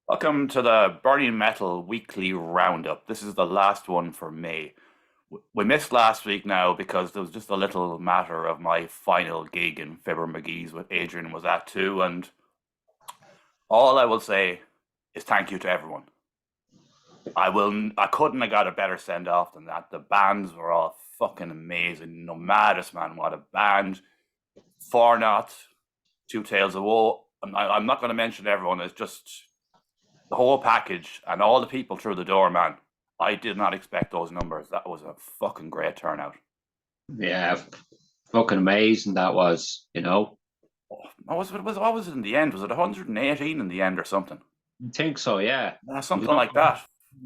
Welcome to the Burning Metal Weekly Roundup. This is the last one for May. We missed last week now because there was just a little matter of my final gig in Fibber McGee's with Adrian was at too, and all I will say is thank you to everyone. I couldn't have got a better send off than that. The bands were all fucking amazing. Nomadus, man, what a band. Four Not, Two Tales of Woe. I'm not going to mention everyone. It's just the whole package and all the people through the door, man. I did not expect those numbers. That was a fucking great turnout. Yeah, fucking amazing that was. What was it in the end? Was it 118 in the end or something? I think so, yeah. Something like that.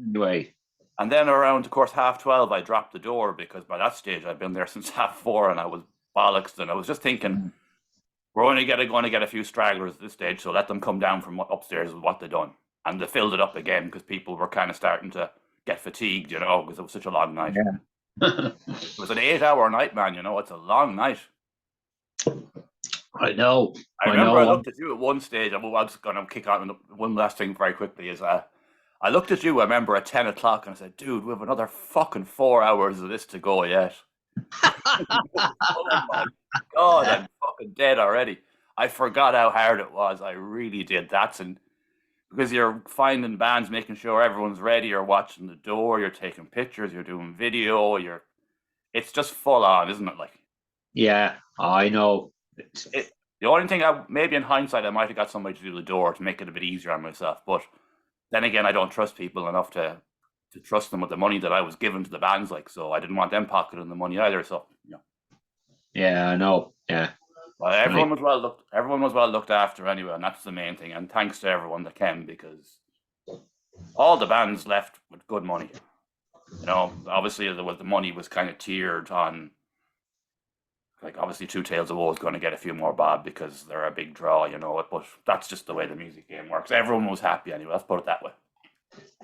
Anyway, And then around, of course, 12:30, I dropped the door because by that stage I'd been there since 4:30 and I was bollocks. And I was just thinking, we're only going to get a few stragglers at this stage, so let them come down from upstairs with what they've done. And they filled it up again because people were kind of starting to get fatigued, because it was such a long night. yeah. It was an 8-hour night, man. It's a long night. I know. I remember I looked at you at one stage. I'm just going to kick on one last thing very quickly. I looked at you, I remember, at 10 o'clock and I said, dude, we have another fucking 4 hours of this to go yet. Oh my God, I'm fucking dead already. I forgot how hard it was. I really did. Because you're finding bands, making sure everyone's ready, you're watching the door, you're taking pictures, you're doing video, it's just full on, isn't it? Like, Yeah, I know. the only thing maybe in hindsight, I might have got somebody to do the door to make it a bit easier on myself. But then again, I don't trust people enough to trust them with the money that I was given to the bands, so I didn't want them pocketing the money either. So Yeah, I know. Yeah. well, everyone was well looked after anyway, and that's the main thing. And thanks to everyone that came because all the bands left with good money. Obviously the money was kind of tiered on. Like, obviously, Two Tales of Woe is going to get a few more bob because they're a big draw, but that's just the way the music game works. Everyone was happy anyway, let's put it that way,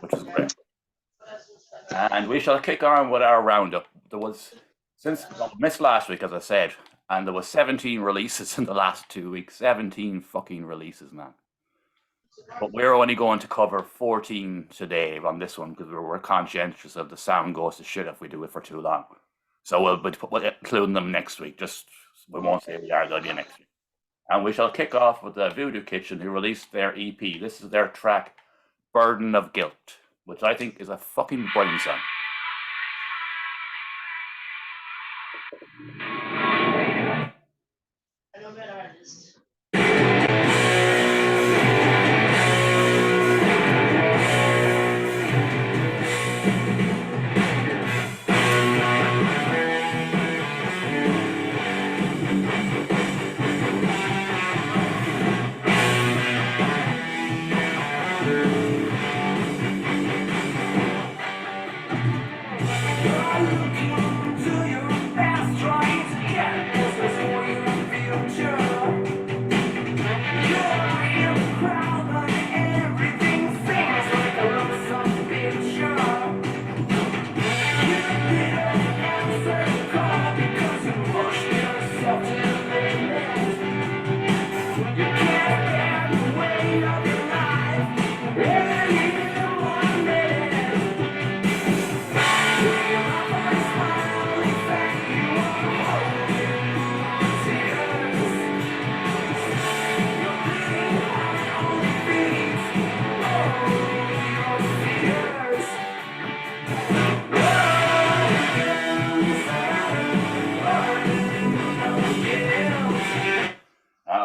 which was great. And we shall kick on with our roundup. Missed last week, as I said, and there was 17 releases in the last 2 weeks. 17 fucking releases, man. But we're only going to cover 14 today on this one because we're conscientious of the sound goes to shit if we do it for too long. So we'll include them next week. We won't say we are, they'll be next week. And we shall kick off with the Voodoo Kitchen, who released their EP. This is their track, Burden of Guilt, which I think is a fucking brilliant song.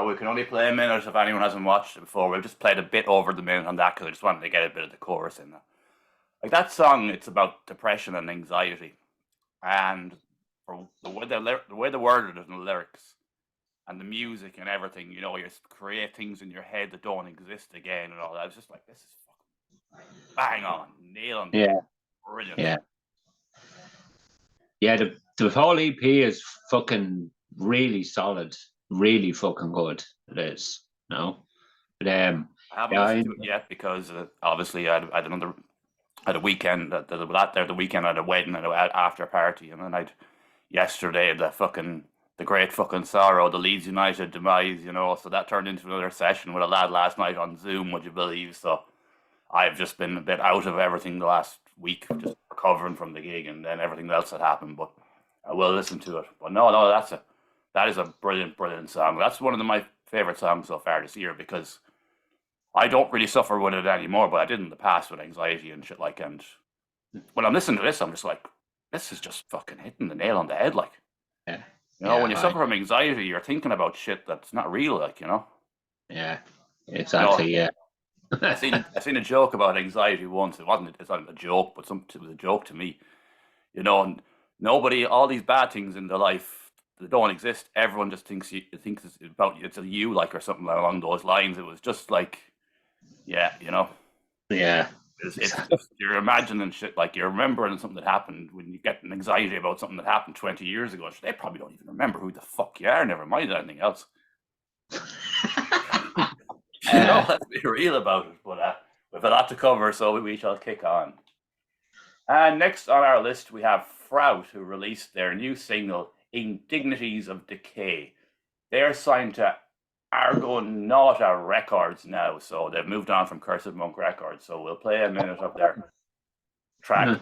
We can only play a minute if anyone hasn't watched it before. We've just played a bit over the minute on that because I just wanted to get a bit of the chorus in there. Like, that song, it's about depression and anxiety. And for the way they worded it in the lyrics and the music and everything, you create things in your head that don't exist again and all that. I was just like, this is fucking bang on, nailing it. Yeah. Brilliant. Yeah. Yeah, the whole EP is fucking really solid. Really fucking good. It is. No? But I haven't listened to it yet because obviously I had a weekend the weekend I had a wedding and an after party, and then yesterday the great fucking sorrow, the Leeds United demise, so that turned into another session with a lad last night on Zoom, would you believe? So I've just been a bit out of everything the last week, just recovering from the gig and then everything else that happened. But I will listen to it. But no, that is a brilliant, brilliant song. That's one of my favorite songs so far this year because I don't really suffer with it anymore, but I did in the past with anxiety and shit like. And when I'm listening to this, I'm just like, this is just fucking hitting the nail on the head, like. Yeah. You know, when you suffer from anxiety, you're thinking about shit that's not real, like, you know. Yeah, exactly. You know, I seen a joke about anxiety once. It's not a joke, but it was a joke to me. You know, and nobody, all these bad things in their life, they don't exist. Everyone just thinks it's about you. It's a you, like, or something along those lines. It was just like, yeah, you know. Yeah. It's just, you're imagining shit, like you're remembering something that happened when you get an anxiety about something that happened 20 years ago. They probably don't even remember who the fuck you are, never mind anything else. You know, let's be real about it. But we've a lot to cover, so we shall kick on. And next on our list, we have Frout, who released their new single, Indignities of Decay. They're signed to Argonauta Records now, so they've moved on from Cursed Monk Records. So we'll play a minute of their track,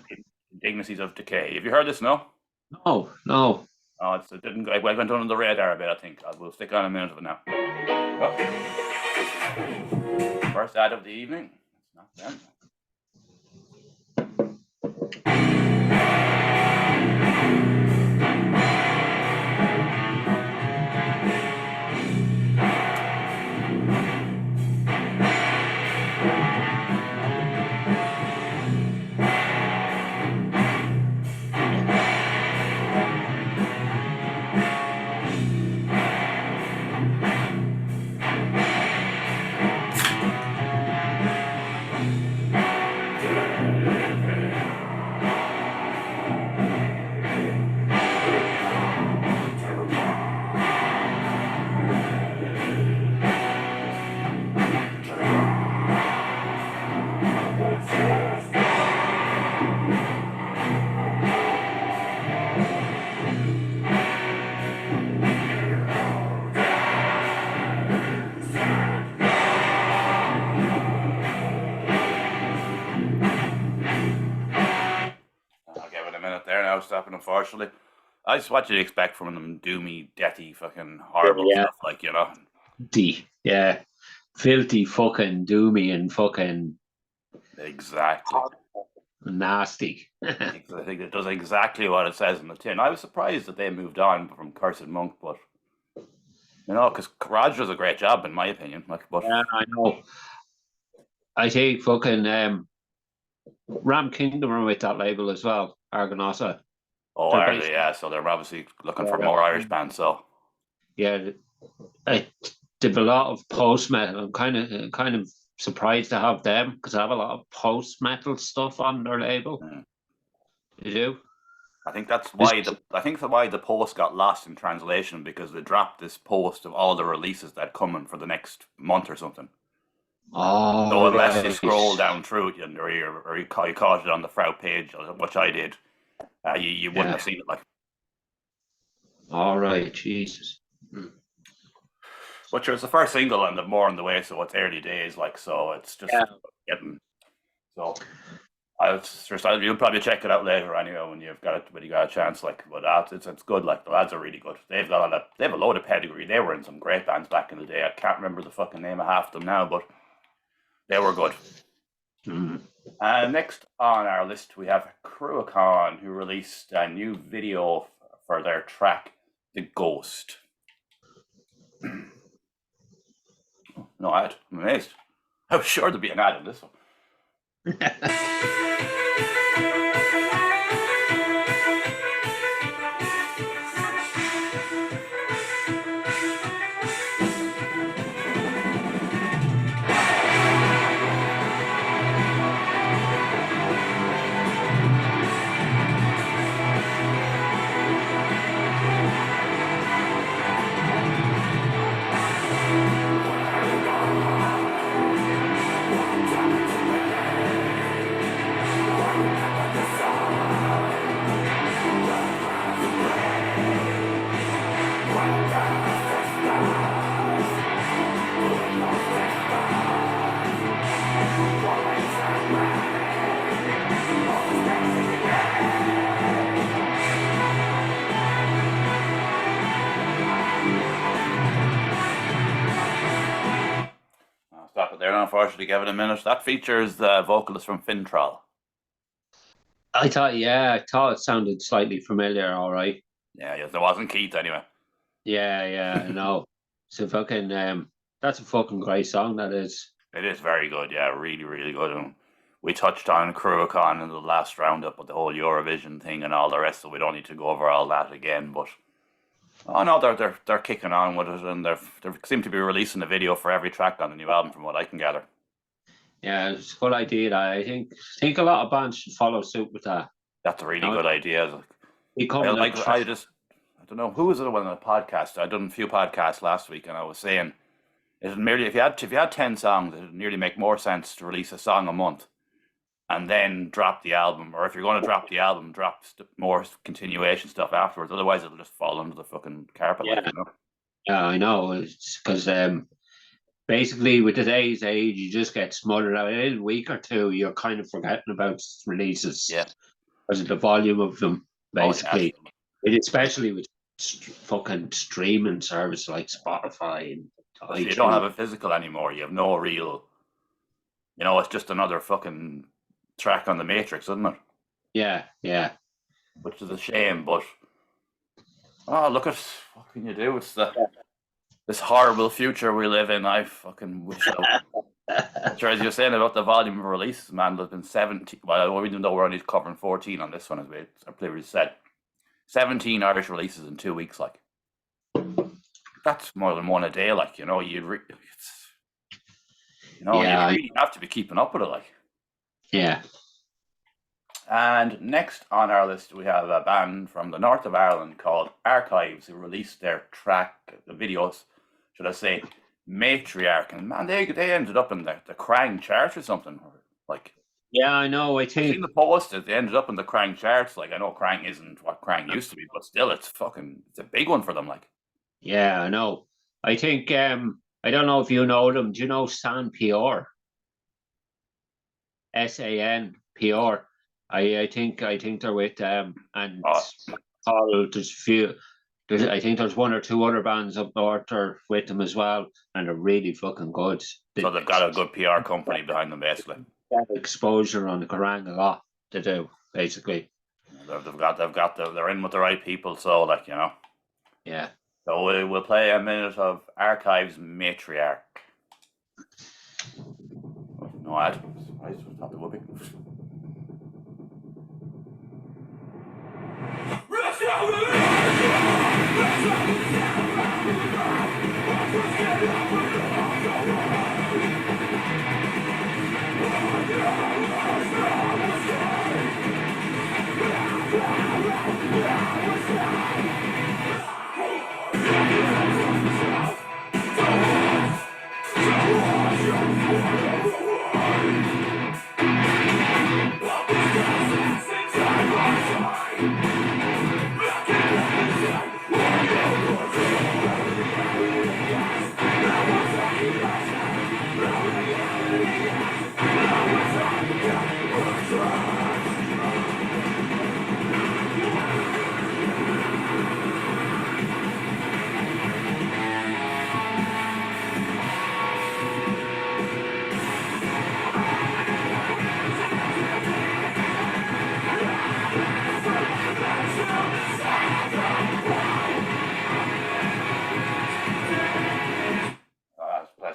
Indignities of Decay. Have you heard this? No. No. Oh, it didn't go. It went under the radar a bit. I think we'll stick on a minute of it now. Oh. First ad of the evening. It's not them. Stopping, unfortunately. That's what you'd expect from them doomy, deathy, fucking horrible stuff, like, you know. Yeah. Filthy fucking doomy and fucking exactly nasty. I think it does exactly what it says in the tin. I was surprised that they moved on from Cursed Monk, but you know, because Raj does a great job, in my opinion. Like, but yeah, I know. I think fucking Ram Kingdom are with that label as well, Argonauta. Oh, are they? Yeah, so they're obviously looking for more Irish bands. So yeah, I did a lot of post metal. I'm kind of surprised to have them because I have a lot of post metal stuff on their label. You do? I think that's why the post got lost in translation, because they dropped this post of all the releases that coming for the next month or something. Oh, so unless you scroll down through it, or you caught it on the Frout page, which I did, you wouldn't have seen it. Like, all right, Jesus. But it's the first single and the more on the way, so it's early days. Like, so it's just getting. So you'll probably check it out later anyway when you got a chance. Like, but it's good. Like, the lads are really good. They have a load of pedigree. They were in some great bands back in the day. I can't remember the fucking name of half of them now, but they were good. Next on our list, we have Cruachan, who released a new video for their track "The Ghost." No ad. I'm amazed. I was sure there'd be an ad in this one. it there now, unfortunately. Give it a minute. That features the vocalist from Fintroll. I thought it sounded slightly familiar. All right. Yeah, yes, there wasn't Keith anyway. Yeah, no. So fucking that's a fucking great song. That is. It is very good, yeah, really, really good. And we touched on Cruachan in the last roundup with the whole Eurovision thing and all the rest, so we don't need to go over all that again. But oh no, they're kicking on with it, and they seem to be releasing a video for every track on the new album, from what I can gather. Yeah, it's a good idea. I think a lot of bands should follow suit with that. That's a really good idea. I don't know who was it on the podcast. I done a few podcasts last week, and I was saying it merely if you had 10 songs, it would nearly make more sense to release a song a month and then drop the album, or if you're going to drop the album, drop more continuation stuff afterwards. Otherwise, it'll just fall under the fucking carpet. Yeah, like, you know? Yeah, I know. It's because basically with today's age, you just get smothered out. In a week or two, you're kind of forgetting about releases. Yeah, because of the volume of them. Basically, especially with fucking streaming service like Spotify and you don't have a physical anymore. You have no real. It's just another fucking track on the Matrix, isn't it? Yeah. Which is a shame, but look at what can you do? It's this horrible future we live in. I fucking wish. Sure, as you're saying about the volume of releases, man, there's been 17. Well, even though we're only covering 14 on this one, as we previously said, 17 Irish releases in 2 weeks. Like, that's more than one a day. Like, you really have to be keeping up with it. Like, yeah. And next on our list, we have a band from the north of Ireland called Archives, who released their the videos, should I say, Matriarch, and man, they ended up in the Krang charts or something. Like, yeah, I know. I think I've seen the post that they ended up in the Krang charts. Like, I know Krang isn't what Krang used to be, but still, it's a big one for them. Like, yeah, I know. I think I don't know if you know them. Do you know San Pior? SANPR. I think they're with them, and there's few. I think there's one or two other bands up north are with them as well, and they're really fucking good. So they've got a good PR company behind them, basically. Exposure on the Kerrang a lot to do, basically. They're in with the right people, so Yeah. So we'll play a minute of Archives Matriarch. No ad. Not the whooping.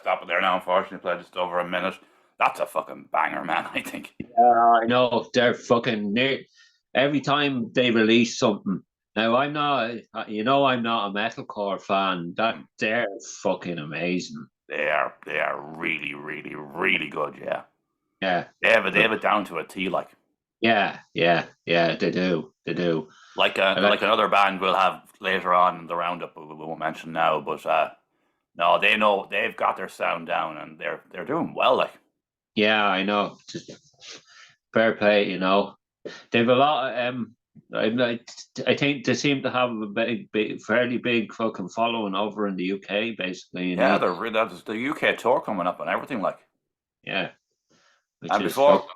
Stop it there now, unfortunately. Played just over a minute. That's a fucking banger, man, I think. I know. They're fucking every time they release something. Now, I'm not a metalcore fan. They're fucking amazing. They are really, really, really good, yeah. Yeah. They have it down to a T, like. Yeah, they do. Like another band we'll have later on in the roundup, we won't mention now, but no, they've got their sound down, and they're doing well, like. Yeah, I know. Just fair play, They've a lot of I think they seem to have a fairly big fucking following over in the UK, basically. Yeah, there's the UK tour coming up and everything, like. Yeah. And before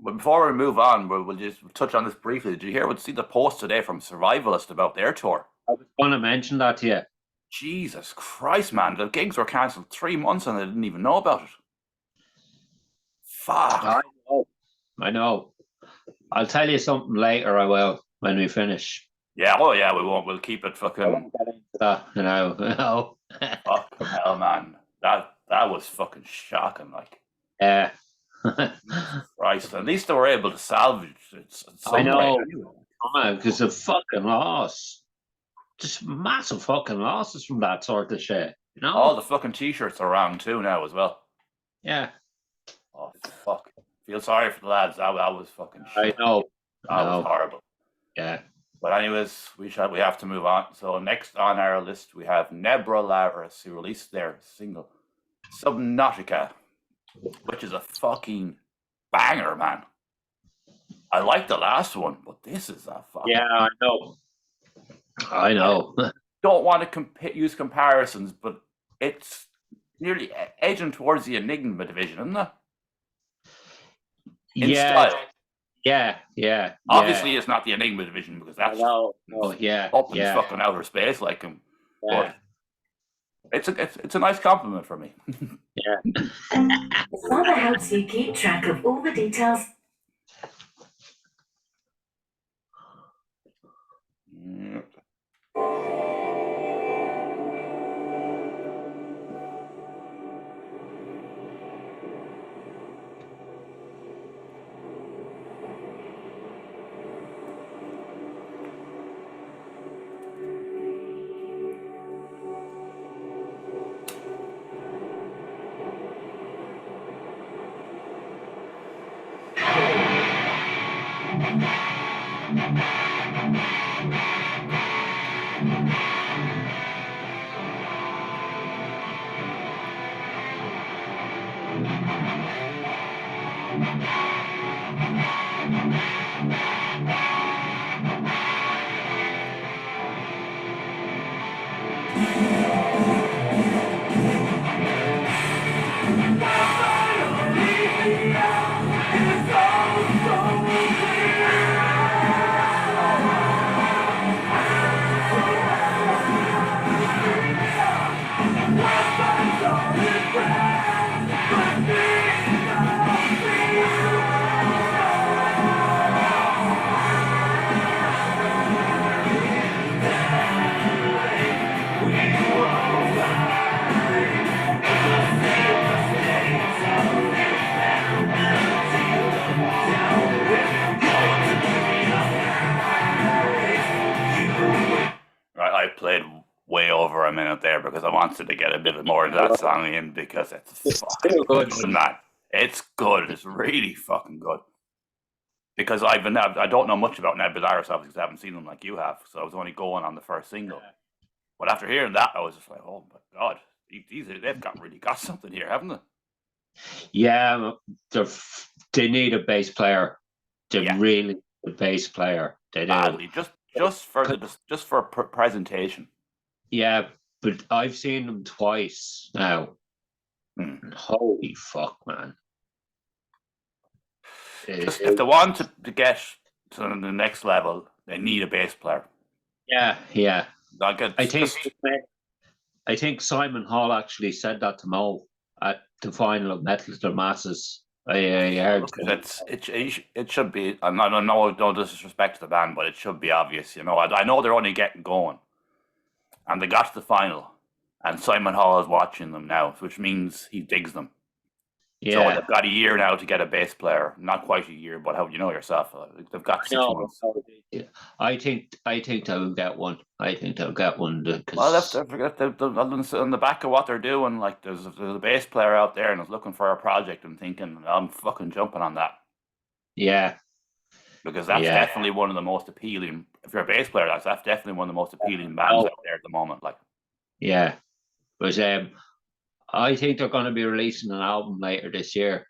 we move on, we'll just touch on this briefly. Did you see the post today from Survivalist about their tour? I was going to mention that to you. Jesus Christ, man. The gigs were cancelled 3 months and they didn't even know about it. Fuck. I know. I know. I'll tell you something later. I will when we finish. Yeah, oh yeah, we won't. We'll keep it I fucking. won't get into that. You know. Fucking hell, man. That was fucking shocking. Like, Yeah. Jesus Christ. At least they were able to salvage it I some way. know. Anyway. Because of fucking loss. Just massive fucking losses from that sort of shit. You All know? the fucking t-shirts are around too now as well. Yeah. Oh fuck. Feel sorry for the lads. That was fucking I shit. know. I That was know. horrible. Yeah. But anyways, we have to move on. So next on our list we have Nebra Laris, who released their single Subnautica, which is a fucking banger, man. I like the last one, but this is a fucking. Yeah, I know. I know. Don't want to use comparisons, but it's nearly edging towards the Enigma division, isn't it? In Yeah. style. Yeah. Yeah. Obviously, it's not the Enigma division because I that's know. Oh, yeah. up in Yeah. fucking outer space like him. Yeah. But it's a nice compliment for me. Yeah. The father helps you keep track of all the details. I played way over a minute there because I wanted to get a bit more of that song in because it's fucking good. good, man. It's good. It's really fucking good. Because I don't know much about Nebularis, obviously, because I haven't seen them like you have. So I was only going on the first single. But after hearing that, I was just like, oh my god, they've really got something here, haven't they? Yeah, they need a bass player. They Yeah. really need a bass player. They do. Badly, just for presentation. Yeah, but I've seen them twice now. Hmm. Holy fuck, man! Just if they want to get to the next level, they need a bass player. Yeah, yeah. Like I think Simon Hall actually said that to Mo at the final of Metal to the Masses. I heard. It should be. I don't know. No disrespect to the band, but it should be obvious. You know, I know they're only getting going, and they got to the final, and Simon Hall is watching them now, which means he digs them. So Yeah, they've got a year now to get a bass player. Not quite a year, but how you know yourself, they've got 6 months. I think they'll get one. I think they'll get one. Well, if they forget on the back of what they're doing, like there's a bass player out there and is looking for a project and thinking, I'm fucking jumping on that. Yeah, because that's definitely one of the most appealing. If you're a bass player, that's definitely one of the most appealing bands out there at the moment. Like, yeah, but I think they're going to be releasing an album later this year.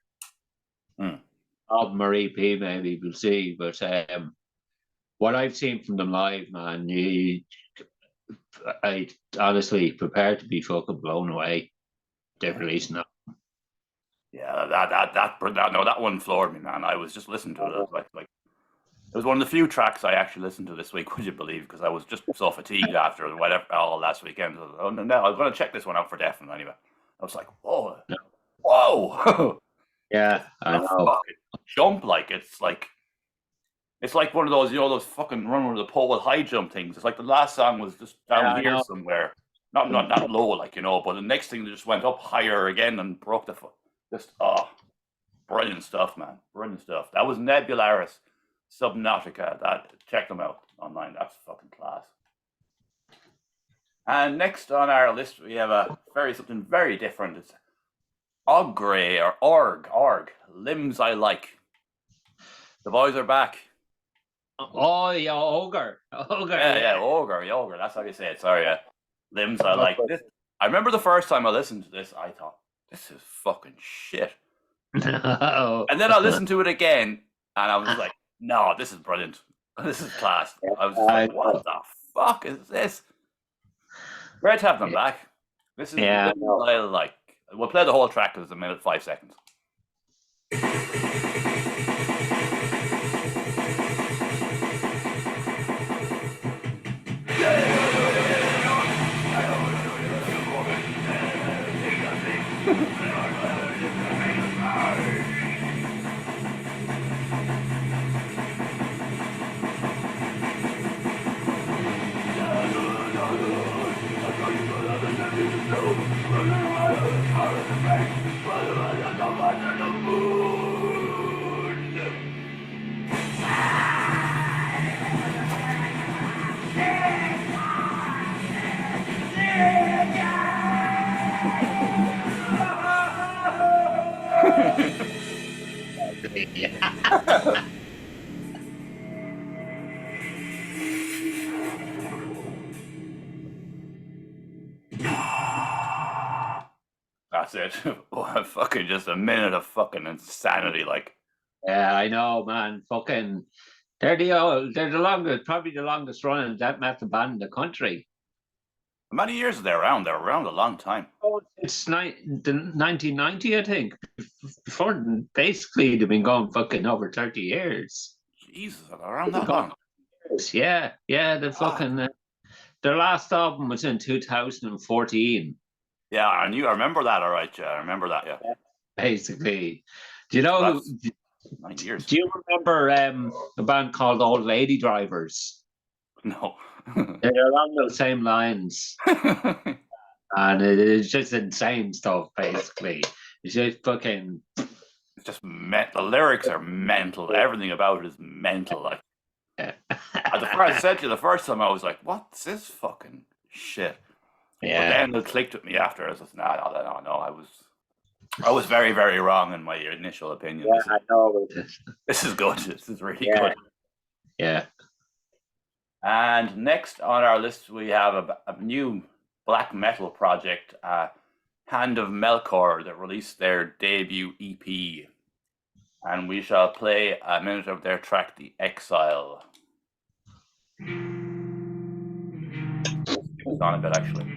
Album or EP, maybe we'll see. But what I've seen from them live, man, I honestly prepared to be fucking blown away. They're releasing that. Yeah, that one floored me, man. I was just listening to it. Like it was one of the few tracks I actually listened to this week. Would you believe? Because I was just so fatigued after whatever all last weekend. I was, oh no, I'm going to check this one out for definite anyway. I was like, whoa, whoa. Yeah, I A know. fucking jump, like it's like one of those, those fucking run over the pole with high jump things. It's like the last song was just Yeah, down I here know. somewhere, not low, like but the next thing they just went up higher again and broke the foot. Just brilliant stuff, man, brilliant stuff. That was Nebularis Subnautica. That check them out online. That's fucking class. And next on our list we have something very different. It's Ogre or Org Limbs I Like. The boys are back. Oh, yeah, ogre. Yeah, ogre. That's how you say it. Sorry, yeah. Limbs I Like. This, I remember the first time I listened to this, I thought, this is fucking shit. No. And then I listened to it again, and I was like, no, this is brilliant. This is class. I was just like, what the fuck is this? Great to have them back. This is Yeah, Limbs I Like. We'll play the whole track because it's a minute 5 seconds. That's it. Fucking just a minute of fucking insanity, like. Yeah, I know, man. Fucking, they're the longest, probably the longest running death metal band in the country. How many years are they around? They're around a long time. Oh, it's 1990, I think. Before, basically, they've been going fucking over 30 years. Jesus, are they around that long? Yeah, the fucking their last album was in 2014. Yeah, I remember that. All right, yeah, I remember that. Yeah, basically. Do you know? That's 9 years. Do you remember a band called Old Lady Drivers? No. They're along those same lines, and it's just insane stuff. Basically, it's just fucking. It's just the lyrics are mental. Everything about it is mental. Like, I said to you the first time, I was like, "What's this fucking shit?" Yeah. But then it clicked with me after. I was like, no. I was very, very wrong in my initial opinion. Yeah, I know. This is good. This is really good. Yeah. And next on our list, we have a new black metal project, Hand of Melkor, that released their debut EP. And we shall play a minute of their track, The Exile. It's on a bit, actually.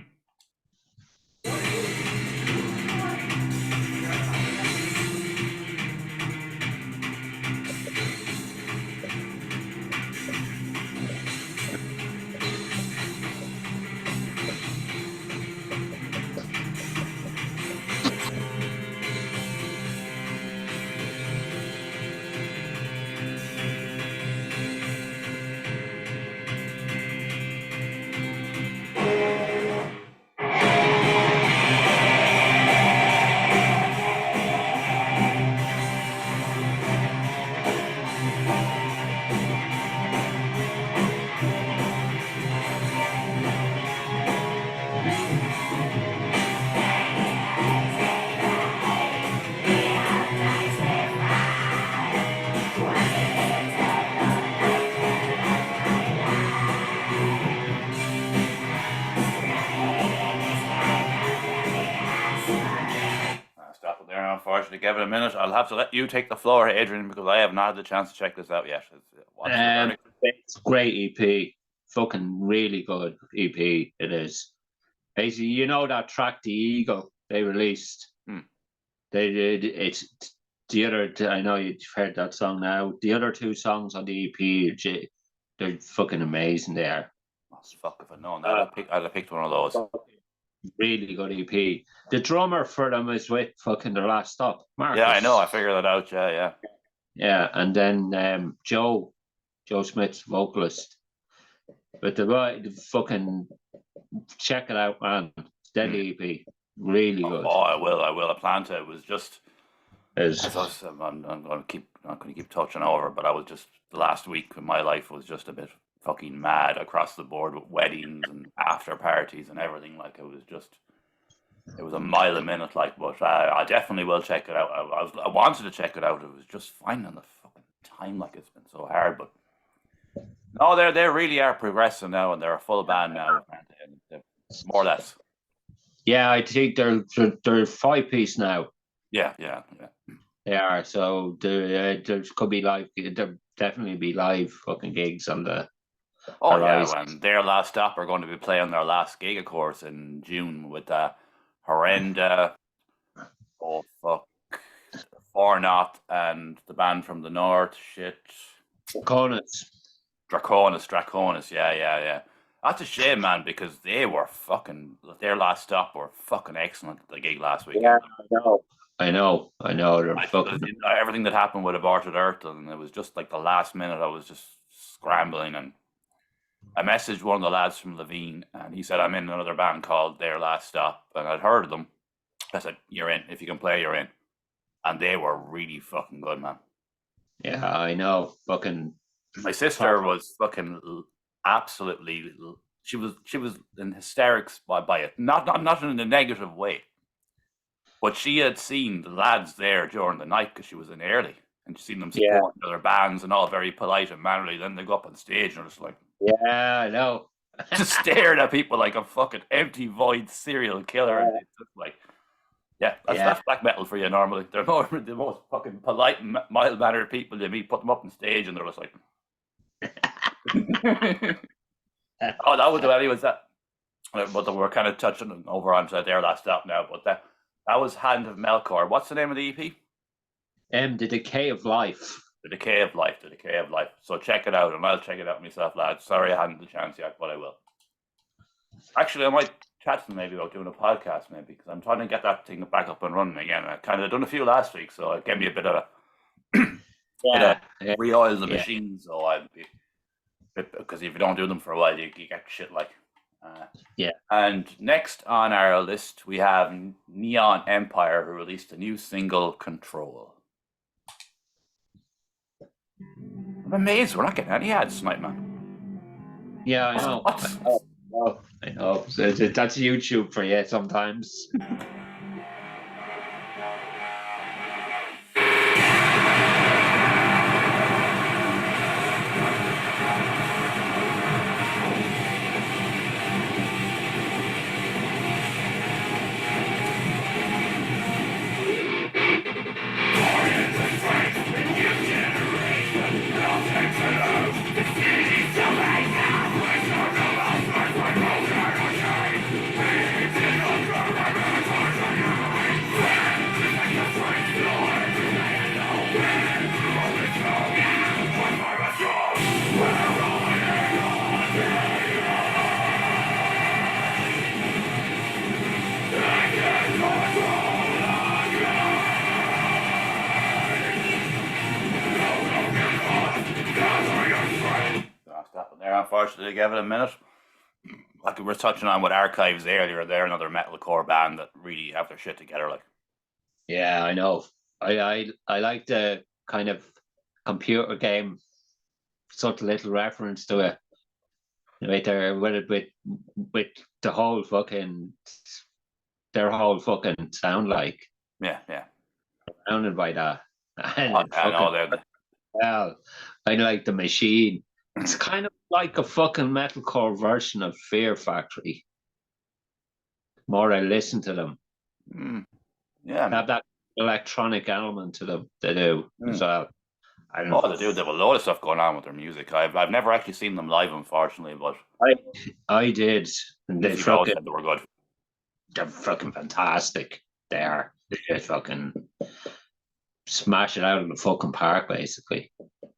Unfortunately, give it a minute. I'll have to let you take the floor, Adrian, because I have not had the chance to check this out yet. It's great EP. Fucking really good EP. It is. Basically, you know that track, The Eagle, they released. They did. It's the other. I know you've heard that song now. The other two songs on the EP, they're fucking amazing. They are. Oh, fuck if I'd known that. I'd have picked one of those. Really good EP. The drummer for them is with fucking The Last Stop, Marcus. Yeah, I know. I figured that out. Yeah. Yeah, and then Joe Smith's vocalist. But the fucking check it out, man. Deadly EP, really good. Oh, I will. I plan to. It was just. Is I'm going to keep touching over, but I was just the last week of my life was just a bit fucking mad across the board with weddings and after parties and everything. Like it was a mile a minute. Like, but I definitely will check it out. I wanted to check it out. It was just finding the fucking time. Like it's been so hard, but no, they really are progressing now, and they're a full band now, and more or less. Yeah, I think they're 5-piece now. Yeah. They are. So there could be live. There definitely be live fucking gigs on the. Oh horizon. yeah, when their last stop are going to be playing their last gig, of course, in June with Horrenda, oh fuck, Fornot, and the band from the north. Shit, Draconis. Yeah. That's a shame, man, because they were fucking. Their last stop were fucking excellent at the gig last weekend. Yeah, I know. They're fucking. Everything that happened with Aborted Earth, and it was just like the last minute. I was just scrambling, and I messaged one of the lads from Levine, and he said I'm in another band called Their Last Stop, and I'd heard of them. I said, "You're in. If you can play, you're in." And they were really fucking good, man. Yeah, I know. Fucking. My sister was fucking absolutely. She was in hysterics by it. Not in a negative way, but she had seen the lads there during the night because she was in early, and she'd seen them supporting other bands and all very polite and mannerly. Then they go up on stage and they're just like, yeah, I know. just staring at people like a fucking empty void serial killer. And it's just like, that's black metal for you. Normally, they're the most fucking polite, mild mannered people you meet. Put them up on stage and they're just like, oh, that would do anyways. That, but we're kind of touching over on Their Last Stop now. But that was Hand of Melkor. What's the name of the EP? The Decay of Life. The Decay of Life. So check it out, and I'll check it out myself, lads. Sorry I hadn't the chance yet, but I will. Actually, I might chat to them maybe about doing a podcast, maybe, because I'm trying to get that thing back up and running again. I kind of done a few last week, so it gave me a bit of re-oil the machine. So I'd be, because if you don't do them for a while, you get shit like. And next on our list, we have Neon Empire, who released a new single, Control. I'm amazed we're not getting any ads tonight, man. Yeah, I know. I know. So that's YouTube for you sometimes. Unfortunately, give it a minute. Like we were touching on with Archives earlier, they're another metalcore band that really have their shit together. Like, yeah, I know. I like the kind of computer game, subtle little reference to it. Right there, with the whole fucking their whole fucking sound like. Yeah. Surrounded by that. I know. Well, I like the Machine. It's kind of like a fucking metalcore version of Fear Factory. The more I listen to them, they have that electronic element to them. They do as well. They do. They have a lot of stuff going on with their music. I've never actually seen them live, unfortunately, but I did. And they were good. They're fucking fantastic. They are. They fucking smash it out of the fucking park, basically.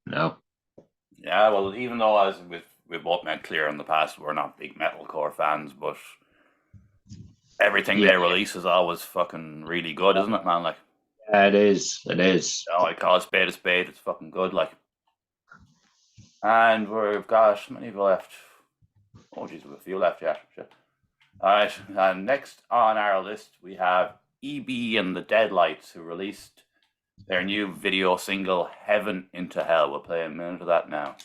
No. Yeah, well, even though as we've both made clear in the past, we're not big metalcore fans, but everything Yeah. they release is always fucking really good, isn't it, man? Like, Yeah, it is. It is. I call a spade a spade. It's fucking good, like. And we've got how many have we left? Oh, geez, we've a few left, yeah. Shit. All right, and next on our list we have EB and the Deadlights, who released their new video single "Heaven into Hell." We'll play a minute of that now.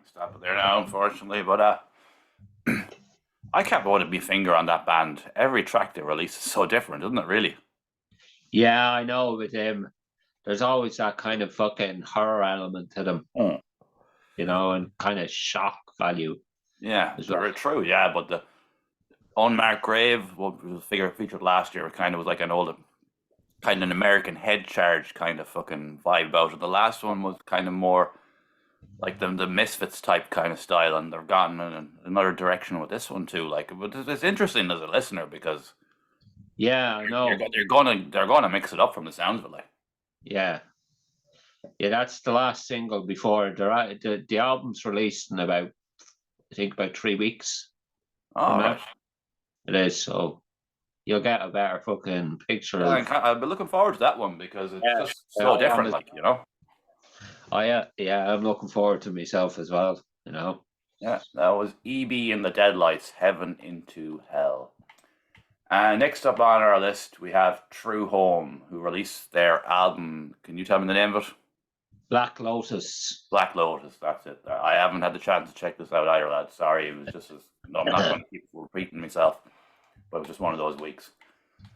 Stop it there now, unfortunately, but I kept putting my finger on that band. Every track they release is so different, isn't it? Really? Yeah, I know. With there's always that kind of fucking horror element to them, and kind of shock value. Yeah, as they're well. true. Yeah, but the Unmarked Grave, what was featured last year, kind of was like an old, kind of an American head charge kind of fucking vibe about it. The last one was kind of more like the Misfits type kind of style, and they've gone in another direction with this one too. Like, but it's interesting as a listener because Yeah, I know. they're gonna mix it up from the sounds of it. Like, Yeah, that's the last single before the album's released in about, I think, about 3 weeks all from now. right, It is, so you'll get a better fucking picture yeah, of. I've been looking forward to that one because it's Yeah, just so I am different. as Like, you know. Oh yeah, I'm looking forward to myself as well. Yeah, that was EB and the Deadlights, Heaven into Hell. And next up on our list, we have True Home, who released their album. Can you tell me the name of it? Black Lotus. Black Lotus, that's it. I haven't had the chance to check this out either, lad. Sorry, it was just no, I'm not going to keep repeating myself, but it was just one of those weeks.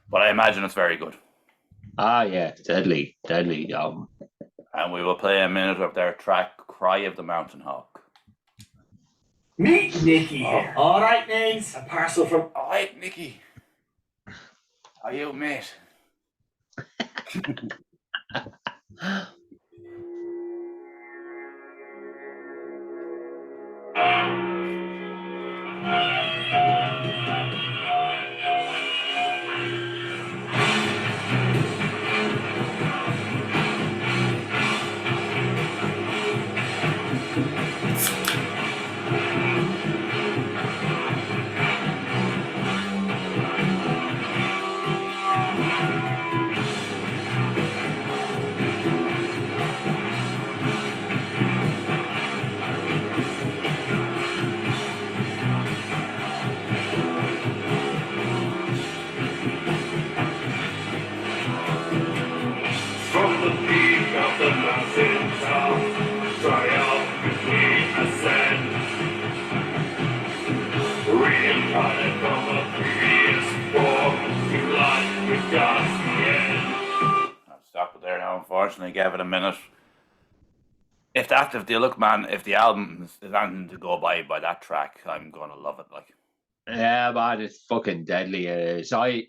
But I imagine it's very good. Ah, yeah, deadly album. And we will play a minute of their track, Cry of the Mountain Hawk. Meet Nicky here. All right, Names. A parcel from. All right, Nicky. How you, mate? From the peak of the mountain top, triumphantly ascend. Reincarnate from a previous form, to life with God's the end. I'll stop it there now. Unfortunately, gave it a minute. If the album is anything to go by that track, I'm gonna love it. Like, Yeah, man, it's fucking deadly. It is. I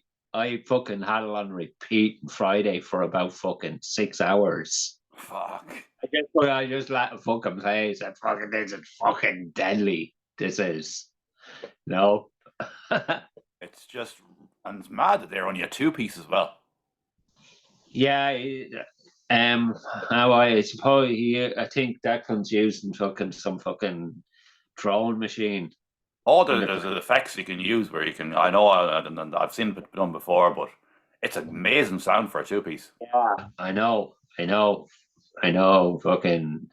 fucking had it on repeat on Friday for about fucking 6 hours. fuck. I just let it fucking play. I said, fucking, this is fucking deadly. This is. No. It's just, and it's mad that they're only a 2-piece as well. Yeah, how I suppose I think Declan's using fucking some fucking drone machine. Oh, there's effects you can use where you can. I know I've seen it done before, but it's an amazing sound for a 2-piece. Yeah, I know. I know, fucking.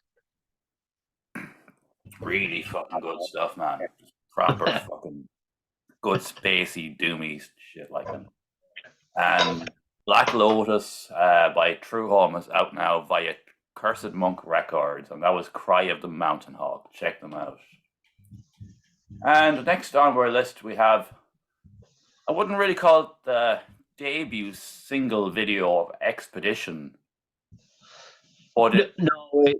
Really fucking good stuff, man. Proper fucking good spacey, doomy shit like that. And Black Lotus by True Home is out now via Cursed Monk Records, and that was Cry of the Mountain Hawk. Check them out. And next on our list we have, I wouldn't really call it the debut single video of Expedition, but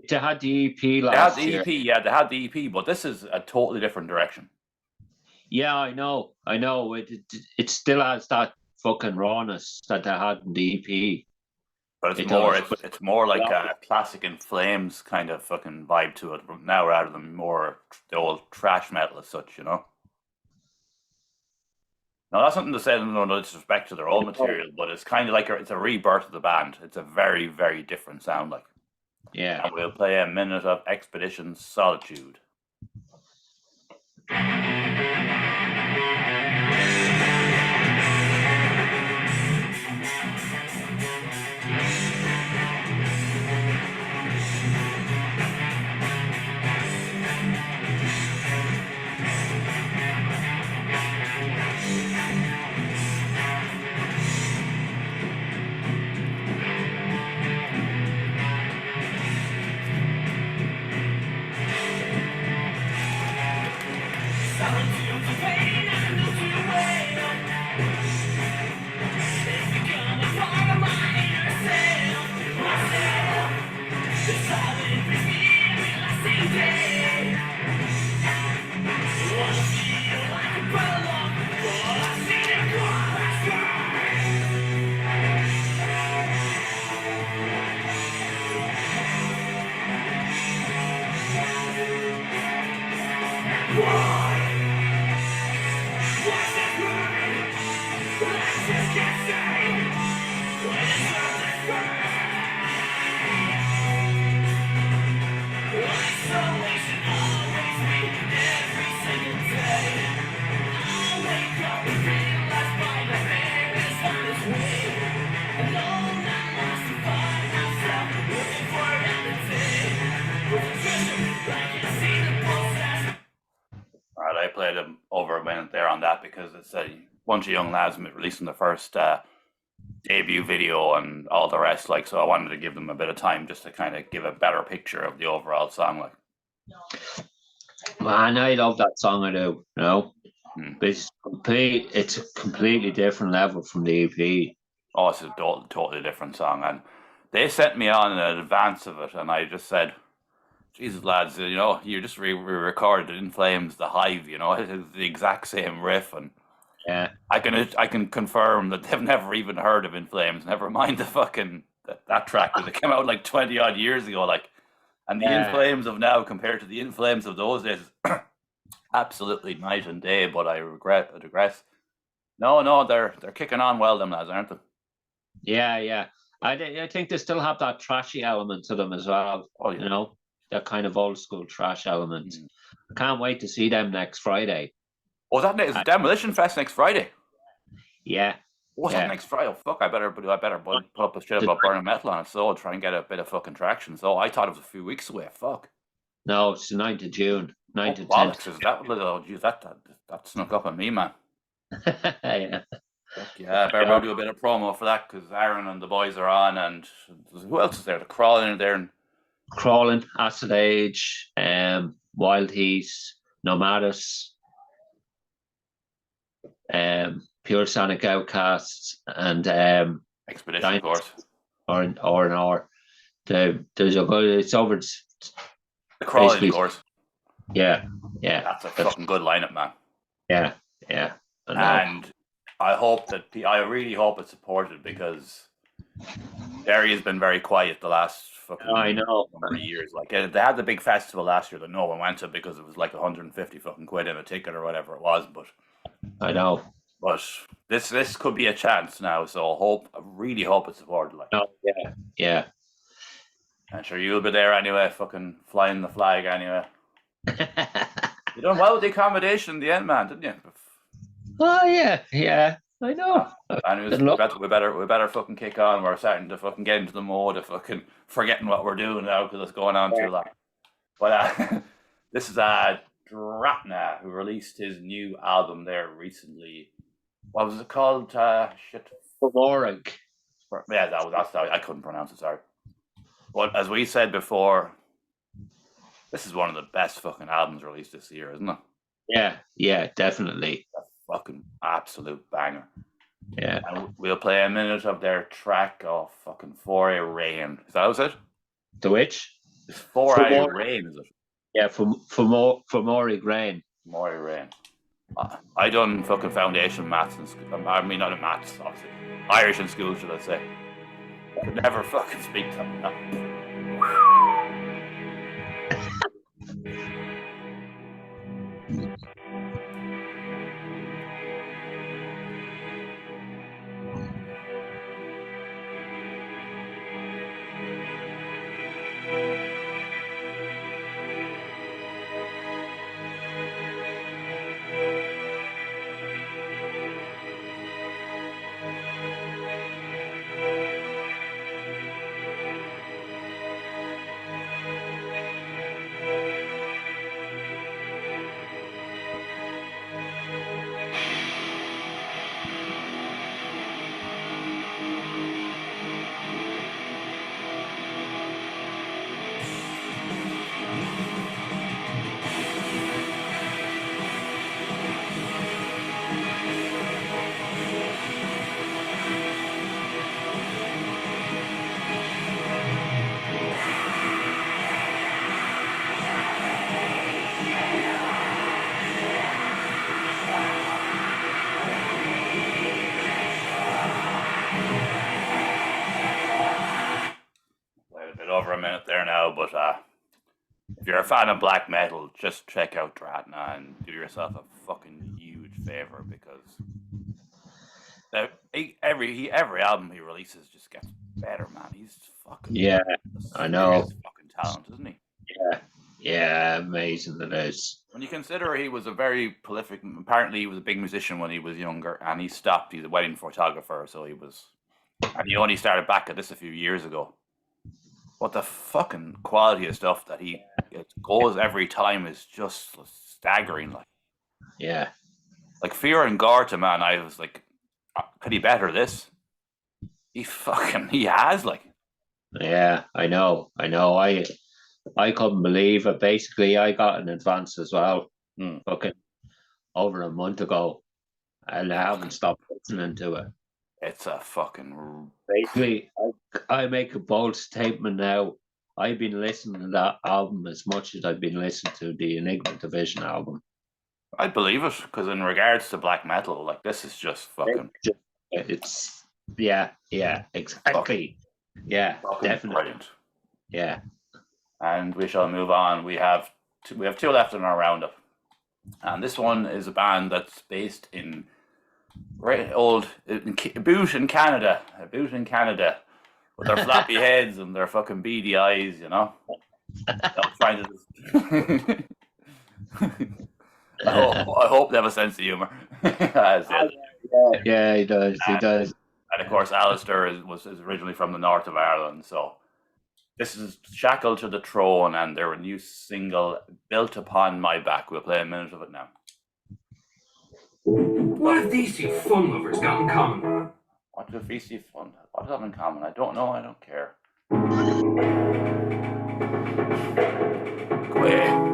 They had the EP they had last the year. EP, yeah, they had the EP, but this is a totally different direction. Yeah, I know. It still has that fucking rawness that they had in the EP. But It it's more like Yeah. a classic In Flames kind of fucking vibe to it now, rather than more the old trash metal as such, you know. Now that's something to say, no disrespect to their old material, but it's kind of like it's a rebirth of the band. It's a very, very different sound, like. Yeah. And we'll play a minute of Expedition Solitude. I played over a minute there on that because it's a bunch of young lads releasing their first debut video and all the rest, like, so I wanted to give them a bit of time just to kind of give a better picture of the overall song, like. Man, I love that song. I do, you know. But it's a completely different level from the EP. Oh, it's a totally different song, and they sent me on in advance of it, and I just said, Jesus, lads, you know, you just re-recorded In Flames, The Hive, you know, it's the exact same riff, and yeah, I can confirm that they've never even heard of In Flames, never mind the fucking, that track that came out like 20 odd years ago, like, and the In Flames of now compared to the In Flames of those days, absolutely night and day, but I digress. No, they're kicking on well, them lads, aren't they? Yeah. I think they still have that trashy element to them as well. Oh, yeah. You know, that kind of old school trash element. I can't wait to see them next Friday. Oh, is it Demolition Fest next Friday? Yeah. What's that next Friday? Oh, fuck, I better put up a shit about burning metal on it, so I'll try and get a bit of fucking traction. So I thought it was a few weeks away. Fuck. No, it's the 9th of June. 9th to 10th. Is that, oh, geez, that snuck up on me, man. Yeah. Fuck yeah, I better do a bit of promo for that because Aaron and the boys are on, and who else is there? The Crawling in there. And Crawling, Acid Age, Wild Heat, Nomadus, Pure Sonic Outcasts, and Expedition, of course. Or there's a good. It's over. The Crawling, of course. Yeah. That's a fucking good lineup, man. Yeah. And I really hope it's supported because Derry has been very quiet the last fucking number of years. Like they had the big festival last year that no one went to because it was like 150 fucking quid in a ticket or whatever it was. But I know. But this could be a chance now. So I really hope it's supported. Like. Oh yeah. And sure you'll be there anyway, fucking flying the flag anyway. You done well with the accommodation in the end, man, didn't you? Oh yeah. I know. And Good luck. we better fucking kick on. We're starting to fucking get into the mode of fucking forgetting what we're doing now because it's going on too long. But this is Dratna, who released his new album there recently. What was it called? Shit. Fomorg. Yeah, that's I couldn't pronounce it. Sorry. But as we said before, this is one of the best fucking albums released this year, isn't it? Yeah, definitely. A fucking absolute banger. Yeah. And we'll play a minute of their track of fucking 4A Rain. Is that what it? The which? It's 4A Rain, is it? Yeah, Fomorg Rain. More Rain. I done fucking foundation maths in school. I mean, not in maths, obviously. Irish in school, should I say. Could never fucking speak to them. No. A bit over a minute there now, but if you're a fan of black metal, just check out Dratna and do yourself a fucking huge favor because every album he releases just gets better, man. He's fucking I know. Fucking talent, isn't he? Yeah, amazing it is. When you consider he was a very prolific, apparently he was a big musician when he was younger, and he stopped. He's a wedding photographer, so and he only started back at this a few years ago. But the fucking quality of stuff that he goes every time is just staggering. Like Fear and Gorta, man. I was like, could he better this? He has like. Yeah, I know. I couldn't believe it. Basically, I got an advance as well. Fucking over a month ago, and I haven't stopped listening to it. It's a fucking. Basically, I make a bold statement now. I've been listening to that album as much as I've been listening to the Enigma Division album. I believe it, because in regards to black metal, like this is just fucking. It's exactly. Yeah, definitely. Brilliant. Yeah. And we shall move on. We have two left in our roundup, and this one is a band that's based in Boot in Canada, with their flappy heads and their fucking beady eyes, you know. Trying to. I hope they have a sense of humor. Yeah, he does. He does. And of course, Alistair is originally from the north of Ireland, so this is Shackled to the Throne, and their new single, Built Upon My Back. We'll play a minute of it now. What have these two fun lovers got in common? What do these two fun? What do they have in common? I don't know. I don't care. Go away.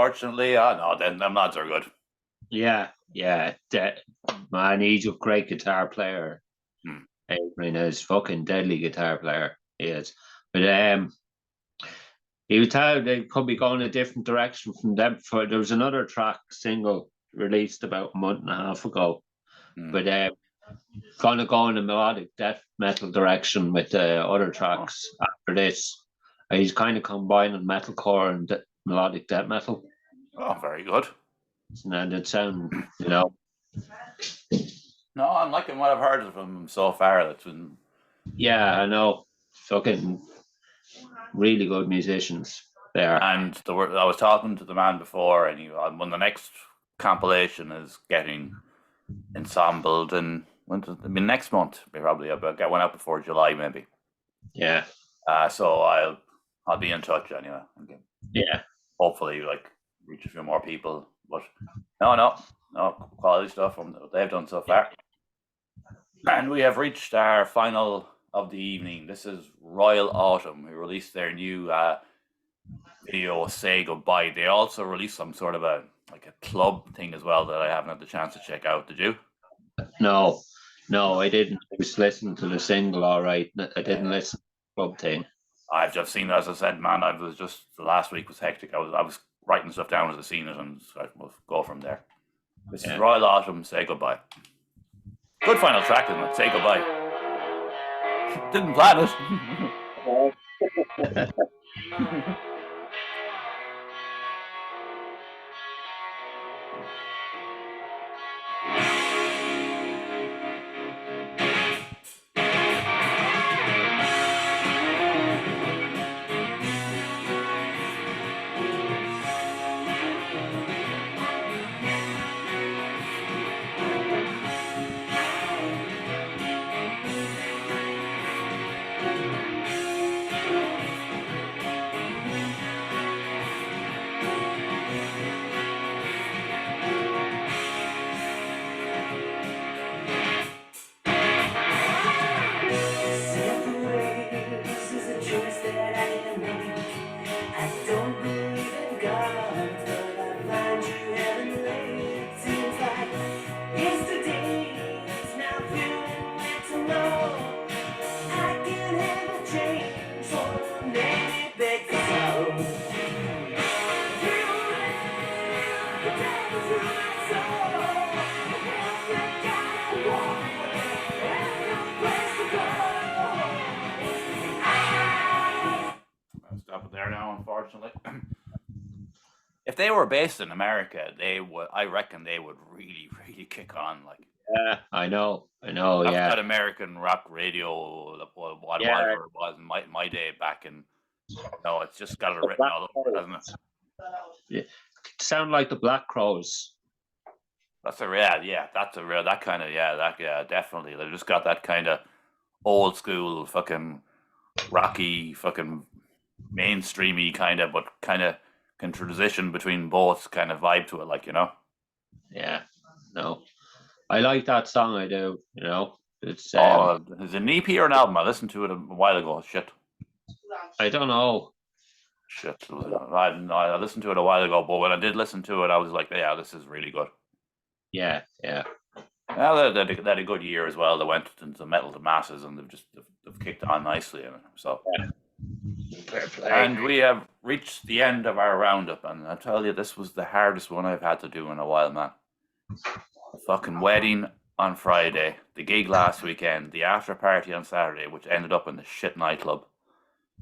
unfortunately. No, then them lads are good. Yeah. Man, he's a great guitar player. Hmm. Adrian is fucking deadly guitar player. He is. But he was told they could be going a different direction from them. There was another track single released about a month and a half ago, but gonna go in a melodic death metal direction with other tracks after this. He's kind of combining metalcore and melodic death metal, Oh, very good. and it sound No, I'm liking what I've heard of him so far. That's been yeah, I know, fucking really good musicians there. And I was talking to the man before, and when the next compilation is getting ensembled, and next month, probably. I'll get one out before July, maybe. Yeah, So I'll be in touch anyway. yeah. Hopefully, reach a few more people. But no, quality stuff from what they've done so far. And we have reached our final of the evening. This is Royal Autumn, who released their new video "Say Goodbye." They also released some sort of a club thing as well that I haven't had the chance to check out. Did you? No, I didn't. I was listening to the single, all right. I didn't listen to the club thing. I've just seen, as I said, man. The last week was hectic. I was writing stuff down as I seen it, and so we'll go from there. This is Royal Autumn. Say Goodbye. Good final track, isn't it? Say Goodbye. Didn't plan it. Stop it there now, unfortunately. If they were based in America, I reckon they would really, really kick on. Yeah, I know. That American rock radio, whatever it was in my day back in. No, it's just got it written all over, hasn't it? Yeah. Sound like the Black Crows. That's definitely. They just got that kind of old school, fucking rocky, fucking mainstreamy kind of, but kind of can transition between both kind of vibe to it, Yeah, no, I like that song. I do. It's is it an EP or an album? I listened to it a while ago. Shit. I don't know. Shit. I listened to it a while ago, but when I did listen to it, I was like, yeah, this is really good. Yeah. Well, they had a good year as well. They went into metal to masses, and they've kicked on nicely in it. So, and we have reached the end of our roundup, and I tell you, this was the hardest one I've had to do in a while, man. The fucking wedding on Friday, the gig last weekend, the after party on Saturday, which ended up in the shit nightclub.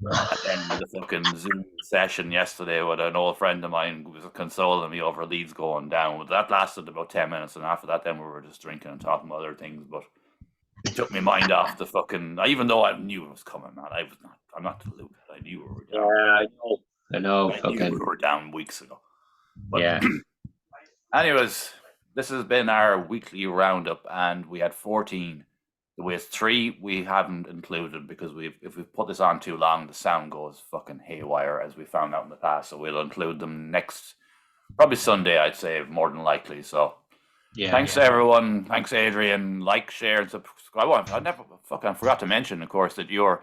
And then the fucking Zoom session yesterday with an old friend of mine who was consoling me over Leeds going down. That lasted about 10 minutes, and after that, then we were just drinking and talking about other things. But it took my mind off the fucking. Even though I knew it was coming, man, I'm not deluded. I knew we were down. Yeah, I know. I knew we were down weeks ago. But yeah. Anyways, this has been our weekly roundup, and we had 14. With 3 we haven't included because if we've put this on too long, the sound goes fucking haywire, as we found out in the past. So we'll include them next, probably Sunday, I'd say, more than likely. So thanks to everyone. Thanks, Adrian. Like, share, and subscribe. I forgot to mention, of course, that you're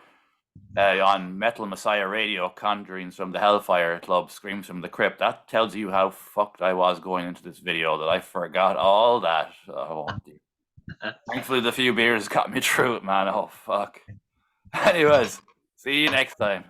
on Metal Messiah Radio, Conjurings from the Hellfire Club, Screams from the Crypt. That tells you how fucked I was going into this video, that I forgot all that. Oh, thankfully, the few beers got me through it, man. Oh, fuck. Anyways, see you next time.